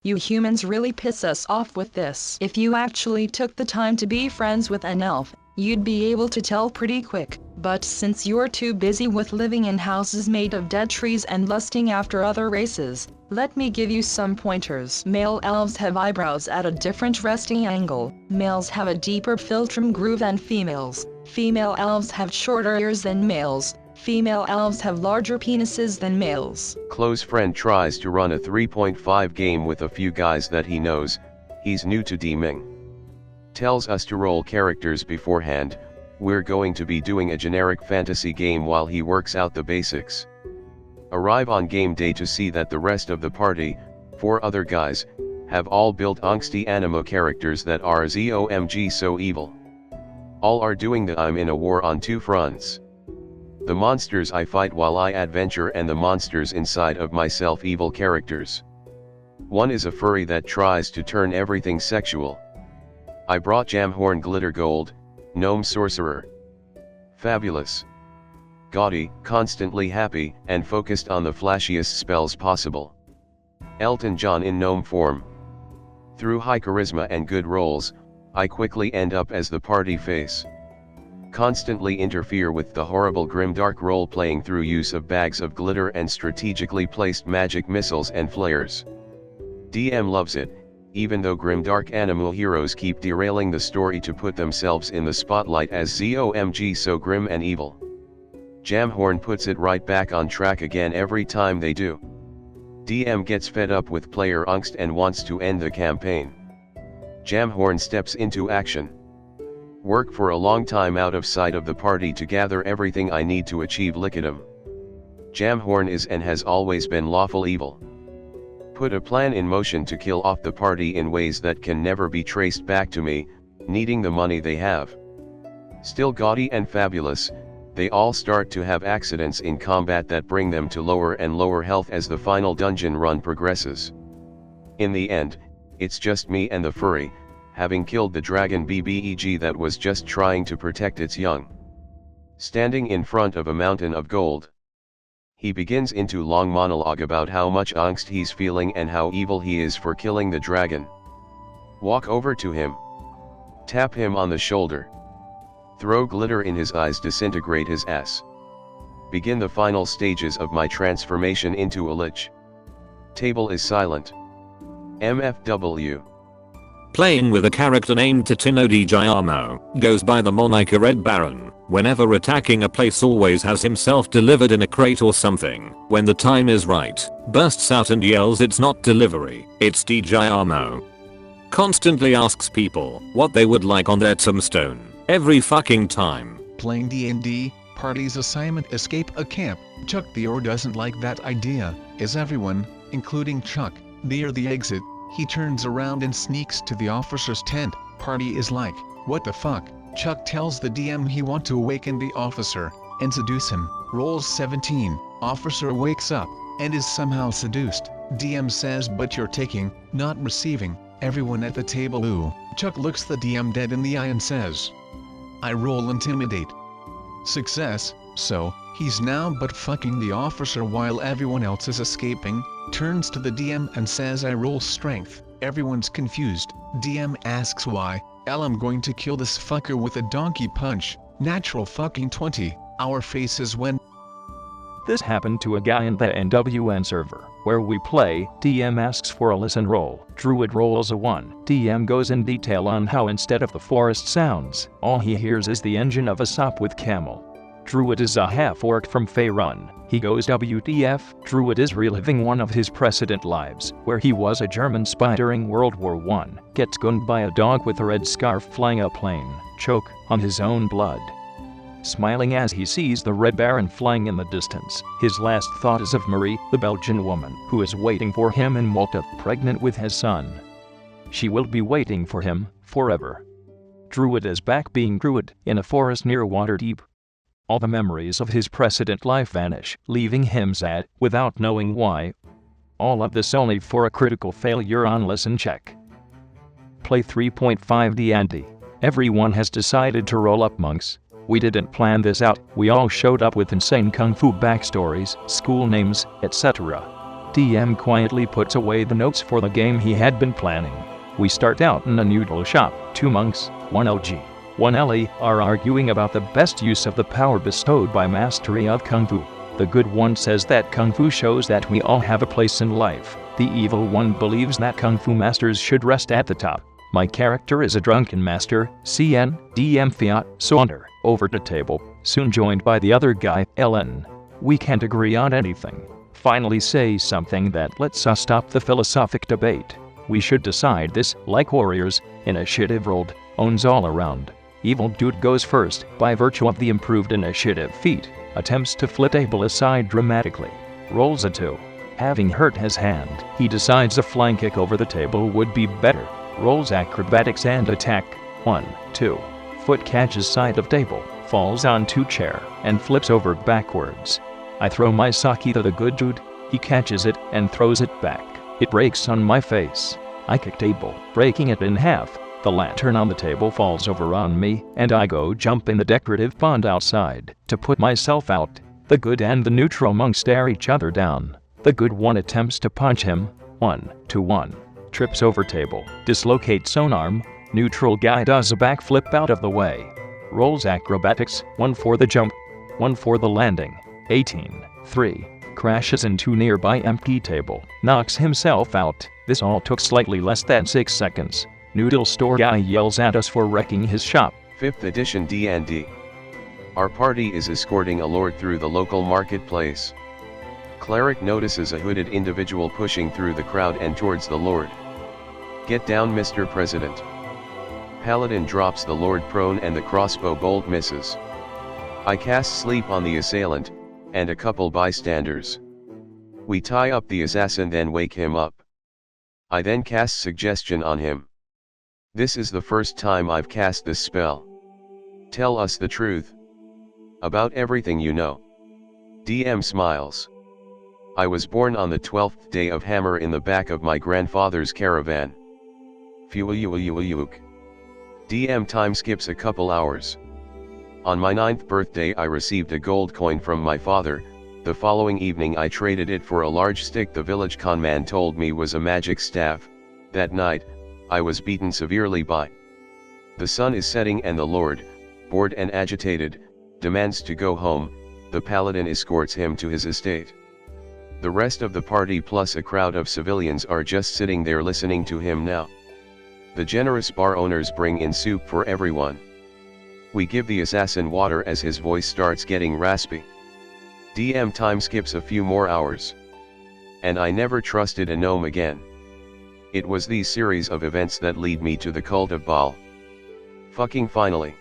You humans really piss us off with this. If you actually took the time to be friends with an elf, you'd be able to tell pretty quick. But since you're too busy with living in houses made of dead trees and lusting after other races, let me give you some pointers. Male elves have eyebrows at a different resting angle. Males have a deeper philtrum groove than females. Female elves have shorter ears than males. Female elves have larger penises than males. Close friend tries to run a 3.5 game with a few guys that he knows. He's new to DMing. Tells us to roll characters beforehand. We're going to be doing a generic fantasy game while he works out the basics. Arrive on game day to see that the rest of the party, 4 other guys, have all built angsty animo characters that are ZOMG so evil. All are doing the I'm in a war on 2 fronts. The monsters I fight while I adventure and the monsters inside of myself evil characters. One is a furry that tries to turn everything sexual. I brought Gemhorn Glitter Gold, Gnome Sorcerer. Fabulous. Gaudy, constantly happy, and focused on the flashiest spells possible. Elton John in gnome form. Through high charisma and good rolls, I quickly end up as the party face. Constantly interfere with the horrible grimdark role-playing through use of bags of glitter and strategically placed magic missiles and flares. DM loves it, even though grimdark animo heroes keep derailing the story to put themselves in the spotlight as ZOMG so grim and evil. Gemhorn puts it right back on track again every time they do. DM gets fed up with player angst and wants to end the campaign. Gemhorn steps into action. Work for a long time out of sight of the party to gather everything I need to achieve liquidum. Gemhorn is and has always been lawful evil. Put a plan in motion to kill off the party in ways that can never be traced back to me, needing the money they have. Still gaudy and fabulous, they all start to have accidents in combat that bring them to lower and lower health as the final dungeon run progresses. In the end, it's just me and the furry, having killed the dragon BBEG that was just trying to protect its young. Standing in front of a mountain of gold. He begins into long monologue about how much angst he's feeling and how evil he is for killing the dragon. Walk over to him. Tap him on the shoulder. Throw glitter in his eyes, disintegrate his ass. Begin the final stages of my transformation into a lich. Table is silent. MFW. Playing with a character named Titino Di Giamo, goes by the moniker Red Baron. Whenever attacking a place always has himself delivered in a crate or something. When the time is right, bursts out and yells it's not delivery, it's Di Giamo. Constantly asks people what they would like on their tombstone, every fucking time. Playing D&D, party's assignment escape a camp. Chuck the Orr doesn't like that idea, as everyone, including Chuck, near the exit, he turns around and sneaks to the officer's tent. Party is like, what the fuck? Chuck tells the DM he wants to awaken the officer, and seduce him. Rolls 17, officer wakes up, and is somehow seduced. DM says but you're taking, not receiving. Everyone at the table ooh. Chuck looks the DM dead in the eye and says, I roll intimidate. Success, so, he's now but fucking the officer while everyone else is escaping. Turns to the DM and says I roll strength. Everyone's confused. DM asks why. I'm going to kill this fucker with a donkey punch. Natural fucking 20. Our faces went. This happened to a guy in the NWN server, where we play. DM asks for a listen roll. Druid rolls a 1. DM goes in detail on how instead of the forest sounds, all he hears is the engine of a sop with camel. Druid is a half-orc from Faerun. He goes WTF. Druid is reliving one of his precedent lives, where he was a German spy during World War I, gets gunned by a dog with a red scarf flying a plane, choke on his own blood. Smiling as he sees the Red Baron flying in the distance, his last thought is of Marie, the Belgian woman, who is waiting for him in Malta, pregnant with his son. She will be waiting for him, forever. Druid is back being Druid, in a forest near Waterdeep. All the memories of his precedent life vanish, leaving him sad, without knowing why. All of this only for a critical failure on listen check. Play 3.5 D&D. Everyone has decided to roll up monks. We didn't plan this out, we all showed up with insane kung fu backstories, school names, etc. DM quietly puts away the notes for the game he had been planning. We start out in a noodle shop. 2 monks, 1 OG, 1 LE, are arguing about the best use of the power bestowed by mastery of Kung Fu. The good one says that Kung Fu shows that we all have a place in life. The evil one believes that Kung Fu masters should rest at the top. My character is a drunken master, CN, DM Fiat, saunter over to table, soon joined by the other guy, LN. We can't agree on anything. Finally say something that lets us stop the philosophic debate. We should decide this, like warriors, initiative rolled, owns all around. Evil dude goes first, by virtue of the improved initiative feat, attempts to flip table aside dramatically. Rolls a 2. Having hurt his hand, he decides a flying kick over the table would be better. Rolls acrobatics and attack. 1, 2. Foot catches side of table, falls onto chair, and flips over backwards. I throw my sake to the good dude. He catches it and throws it back. It breaks on my face. I kick table, breaking it in half. The lantern on the table falls over on me, and I go jump in the decorative pond outside to put myself out. The good and the neutral monk stare each other down. The good one attempts to punch him. 1, 2, 1. Trips over table, dislocates own arm. Neutral guy does a backflip out of the way. Rolls acrobatics. 1 for the jump, 1 for the landing. 18, 3. Crashes into nearby empty table, knocks himself out. This all took slightly less than 6 seconds. Noodle store guy yells at us for wrecking his shop. 5th edition D&D. Our party is escorting a lord through the local marketplace. Cleric notices a hooded individual pushing through the crowd and towards the lord. Get down, Mr. President. Paladin drops the lord prone and the crossbow bolt misses. I cast sleep on the assailant, and a couple bystanders. We tie up the assassin, then wake him up. I then cast suggestion on him. This is the first time I've cast this spell. Tell us the truth. About everything you know. DM smiles. I was born on the 12th day of Hammer in the back of my grandfather's caravan. Fuyuyuyuyuk. DM time skips a couple hours. On my 9th birthday I received a gold coin from my father. The following evening I traded it for a large stick the village conman told me was a magic staff. That night, I was beaten severely by. The sun is setting and the lord, bored and agitated, demands to go home. The paladin escorts him to his estate. The rest of the party plus a crowd of civilians are just sitting there listening to him now. The generous bar owners bring in soup for everyone. We give the assassin water as his voice starts getting raspy. DM time skips a few more hours. And I never trusted a gnome again. It was these series of events that lead me to the cult of Baal. Fucking finally.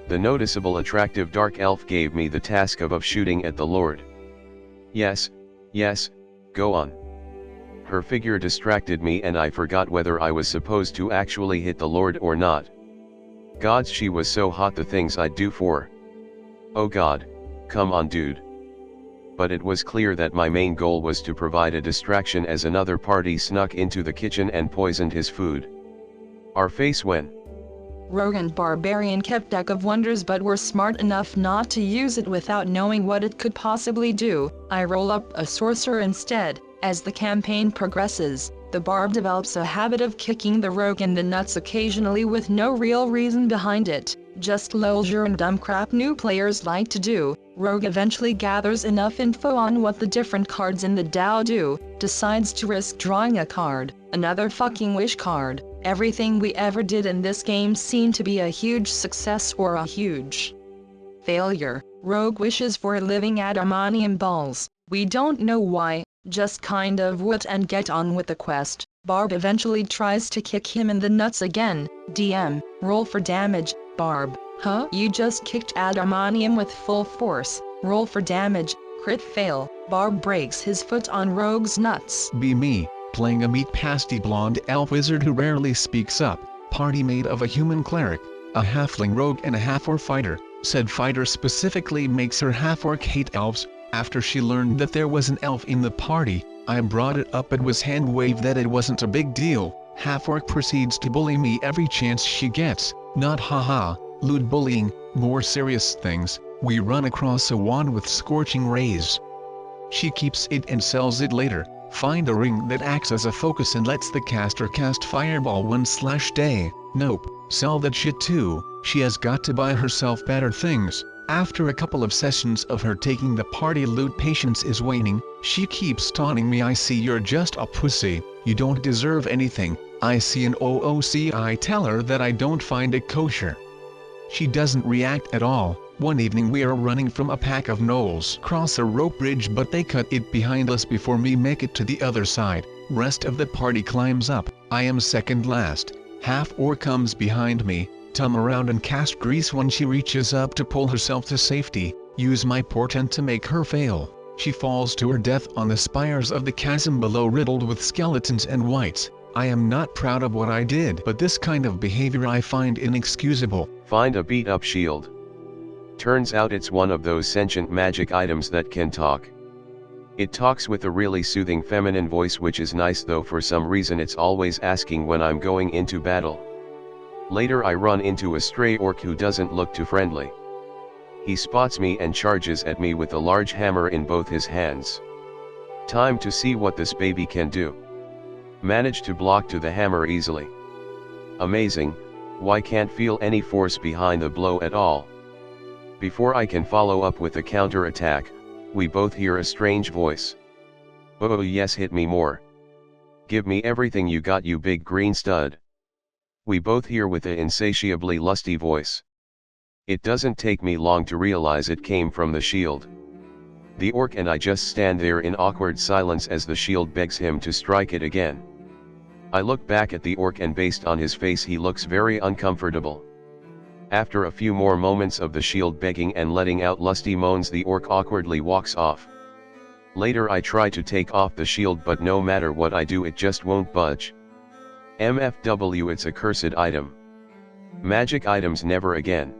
The noticeable attractive dark elf gave me the task of shooting at the Lord. Yes, go on. Her figure distracted me and I forgot whether I was supposed to actually hit the Lord or not. Gods, she was so hot, the things I'd do for. Oh god, come on dude. But it was clear that my main goal was to provide a distraction as another party snuck into the kitchen and poisoned his food. Our face when Rogue and Barbarian kept deck of wonders but were smart enough not to use it without knowing what it could possibly do. I roll up a sorcerer instead. As the campaign progresses, the Barb develops a habit of kicking the rogue in the nuts occasionally with no real reason behind it, just lolger and dumb crap new players like to do. Rogue eventually gathers enough info on what the different cards in the Tao do, decides to risk drawing a card, another fucking wish card. Everything we ever did in this game seemed to be a huge success or a huge failure. Rogue wishes for living adamantium balls. We don't know why, just kind of would and get on with the quest. Barb eventually tries to kick him in the nuts again. DM, roll for damage. Barb, huh? You just kicked adamantium with full force. Roll for damage. Crit fail. Barb breaks his foot on Rogue's nuts. Be me, playing a meat pasty blonde elf wizard who rarely speaks up. Party made of a human cleric, a halfling rogue and a half-orc fighter. Said fighter specifically makes her half-orc hate elves. After she learned that there was an elf in the party, I brought it up. It was hand-waved that it wasn't a big deal. Half-orc proceeds to bully me every chance she gets. Not haha, lewd bullying, more serious things. We run across a wand with scorching rays. She keeps it and sells it later. Find a ring that acts as a focus and lets the caster cast fireball 1/day. Nope, sell that shit too. She has got to buy herself better things. After a couple of sessions of her taking the party loot, patience is waning. She keeps taunting me. I see you're just a pussy. You don't deserve anything. I see an OOC. I tell her that I don't find it kosher. She doesn't react at all. One evening we are running from a pack of gnolls. Cross a rope bridge, but they cut it behind us before we make it to the other side. Rest of the party climbs up. I am second last. Half orc comes behind me, tum around and cast grease when she reaches up to pull herself to safety. Use my portent to make her fail. She falls to her death on the spires of the chasm below, riddled with skeletons and wights. I am not proud of what I did, but this kind of behavior I find inexcusable. Find a beat-up shield. Turns out it's one of those sentient magic items that can talk. It talks with a really soothing feminine voice, which is nice, though for some reason it's always asking when I'm going into battle. Later I run into a stray orc who doesn't look too friendly. He spots me and charges at me with a large hammer in both his hands. Time to see what this baby can do. Manage to block to the hammer easily. Amazing, why can't feel any force behind the blow at all. Before I can follow up with a counter-attack, we both hear a strange voice. Oh yes, hit me more. Give me everything you got, you big green stud. We both hear with an insatiably lusty voice. It doesn't take me long to realize it came from the shield. The orc and I just stand there in awkward silence as the shield begs him to strike it again. I look back at the orc and based on his face he looks very uncomfortable. After a few more moments of the shield begging and letting out lusty moans, the orc awkwardly walks off. Later I try to take off the shield, but no matter what I do it just won't budge. MFW, it's a cursed item. Magic items never again.